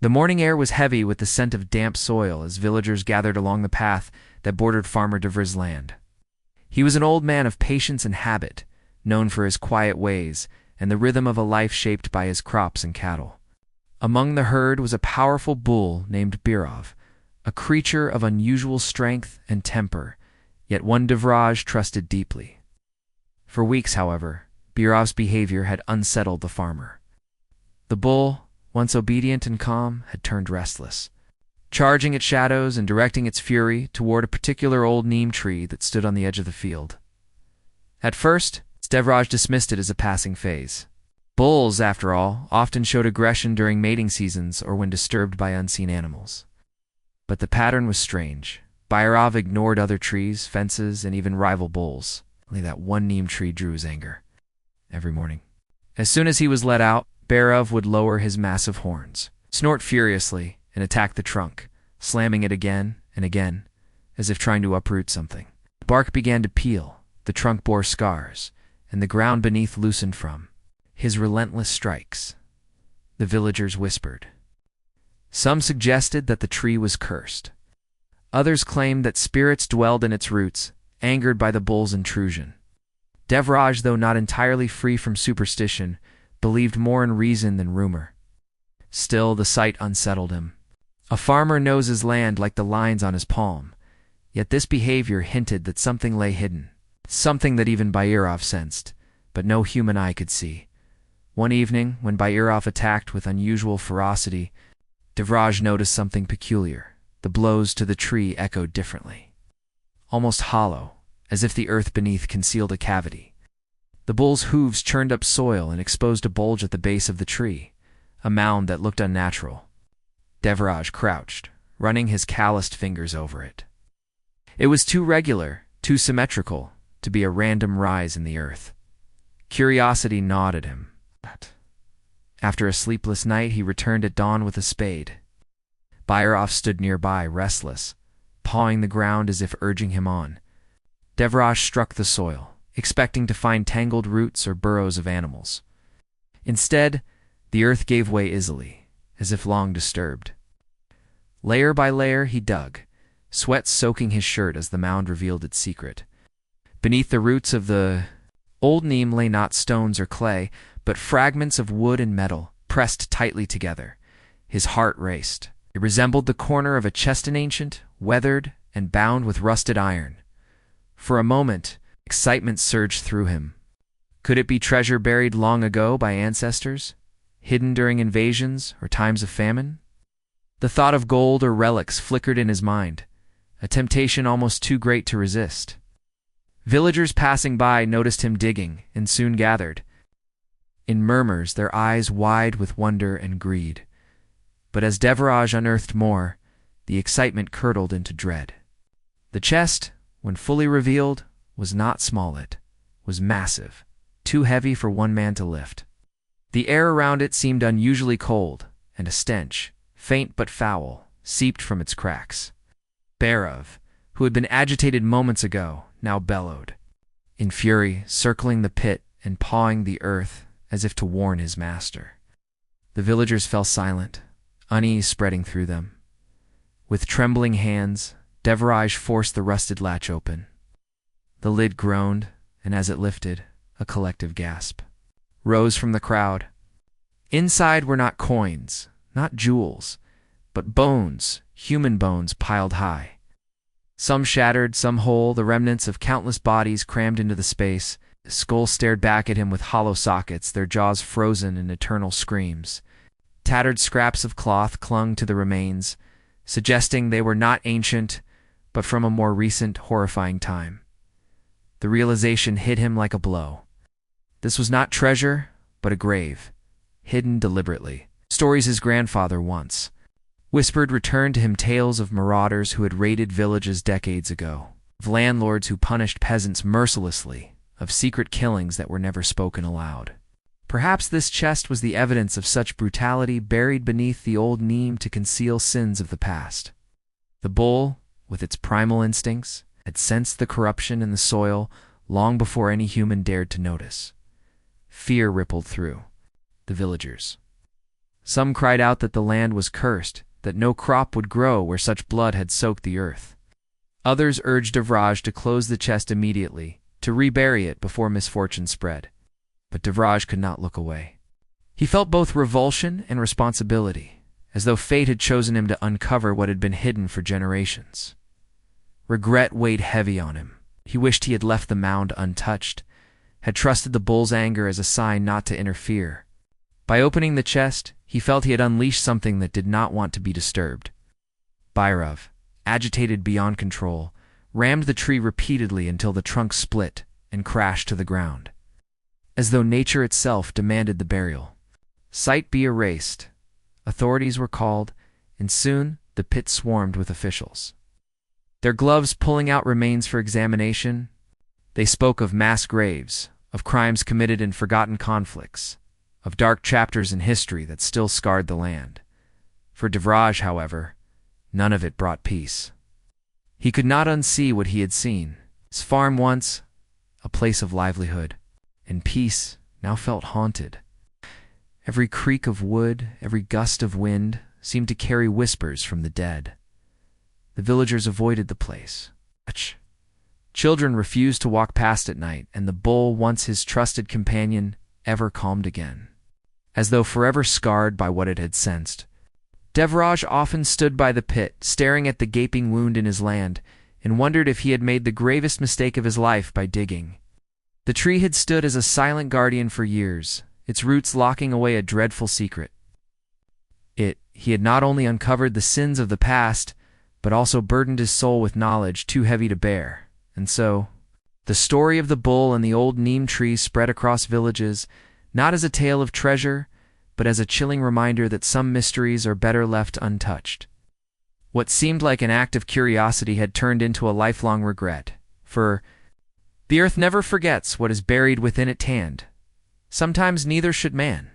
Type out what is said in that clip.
The morning air was heavy with the scent of damp soil as villagers gathered along the path that bordered Farmer Devre's land. He was an old man of patience and habit, known for his quiet ways and the rhythm of a life shaped by his crops and cattle. Among the herd was a powerful bull named Birov, a creature of unusual strength and temper, yet one Devraj trusted deeply. For weeks, however, Birov's behavior had unsettled the farmer. The bull, once obedient and calm, had turned restless, charging at shadows and directing its fury toward a particular old neem tree that stood on the edge of the field. At first, Devraj dismissed it as a passing phase. Bulls, after all, often showed aggression during mating seasons or when disturbed by unseen animals. But the pattern was strange. Birov ignored other trees, fences, and even rival bulls. Only that one neem tree drew his anger. Every morning, as soon as he was let out, Birov would lower his massive horns, snort furiously, and attack the trunk, slamming it again and again, as if trying to uproot something. The bark began to peel, the trunk bore scars, and the ground beneath loosened from his relentless strikes. The villagers whispered. Some suggested that the tree was cursed. Others claimed that spirits dwelled in its roots, angered by the bull's intrusion. Devraj, though not entirely free from superstition, believed more in reason than rumor. Still, the sight unsettled him. A farmer knows his land like the lines on his palm, yet this behavior hinted that something lay hidden, something that even Birov sensed, but no human eye could see. One evening, when Birov attacked with unusual ferocity, Devraj noticed something peculiar. The blows to the tree echoed differently, almost hollow, as if the earth beneath concealed a cavity. The bull's hooves churned up soil and exposed a bulge at the base of the tree, a mound that looked unnatural. Devraj crouched, running his calloused fingers over it. It was too regular, too symmetrical, to be a random rise in the earth. Curiosity gnawed at him. After a sleepless night, he returned at dawn with a spade. Birov stood nearby, restless, pawing the ground as if urging him on. Devraj struck the soil, expecting to find tangled roots or burrows of animals. Instead, the earth gave way easily, as if long disturbed. Layer by layer he dug, sweat soaking his shirt as the mound revealed its secret. Beneath the roots of the old neem lay not stones or clay, but fragments of wood and metal, pressed tightly together. His heart raced. It resembled the corner of a chest, an ancient, weathered, and bound with rusted iron. For a moment, excitement surged through him. Could it be treasure buried long ago by ancestors, hidden during invasions or times of famine? The thought of gold or relics flickered in his mind, a temptation almost too great to resist. Villagers passing by noticed him digging and soon gathered, in murmurs, their eyes wide with wonder and greed. But as Devraj unearthed more, the excitement curdled into dread. The chest, when fully revealed, was not small. It was massive, too heavy for one man to lift. The air around it seemed unusually cold, and a stench, faint but foul, seeped from its cracks. Birov, who had been agitated moments ago, now bellowed, in fury, circling the pit and pawing the earth as if to warn his master. The villagers fell silent, unease spreading through them. With trembling hands, Devraj forced the rusted latch open. The lid groaned, and as it lifted, a collective gasp rose from the crowd. Inside were not coins, not jewels, but bones, human bones piled high. Some shattered, some whole, the remnants of countless bodies crammed into the space. The skulls stared back at him with hollow sockets, their jaws frozen in eternal screams. Tattered scraps of cloth clung to the remains, suggesting they were not ancient, but from a more recent, horrifying time. The realization hit him like a blow. This was not treasure, but a grave, hidden deliberately. Stories his grandfather once whispered returned to him, tales of marauders who had raided villages decades ago, of landlords who punished peasants mercilessly, of secret killings that were never spoken aloud. Perhaps this chest was the evidence of such brutality buried beneath the old neem to conceal sins of the past. The bull, with its primal instincts, had sensed the corruption in the soil long before any human dared to notice. Fear rippled through the villagers. Some cried out that the land was cursed, that no crop would grow where such blood had soaked the earth. Others urged Devraj to close the chest immediately, to rebury it before misfortune spread. But Devraj could not look away. He felt both revulsion and responsibility, as though fate had chosen him to uncover what had been hidden for generations. Regret weighed heavy on him. He wished he had left the mound untouched, had trusted the bull's anger as a sign not to interfere. By opening the chest, he felt he had unleashed something that did not want to be disturbed. Bhairav, agitated beyond control, rammed the tree repeatedly until the trunk split and crashed to the ground, as though nature itself demanded the burial. Sight be erased. Authorities were called, and soon the pit swarmed with officials. Their gloves pulling out remains for examination, they spoke of mass graves, of crimes committed in forgotten conflicts, of dark chapters in history that still scarred the land. For Devraj, however, none of it brought peace. He could not unsee what he had seen. His farm once, a place of livelihood, and peace, now felt haunted. Every creak of wood, every gust of wind, seemed to carry whispers from the dead. The villagers avoided the place. Children refused to walk past at night, and the bull, once his trusted companion, ever calmed again. As though forever scarred by what it had sensed, Devraj often stood by the pit, staring at the gaping wound in his land, and wondered if he had made the gravest mistake of his life by digging. The tree had stood as a silent guardian for years, its roots locking away a dreadful secret. He had not only uncovered the sins of the past, but also burdened his soul with knowledge too heavy to bear. And so, the story of the bull and the old neem tree spread across villages, not as a tale of treasure, but as a chilling reminder that some mysteries are better left untouched. What seemed like an act of curiosity had turned into a lifelong regret, for the earth never forgets what is buried within its hand. Sometimes neither should man.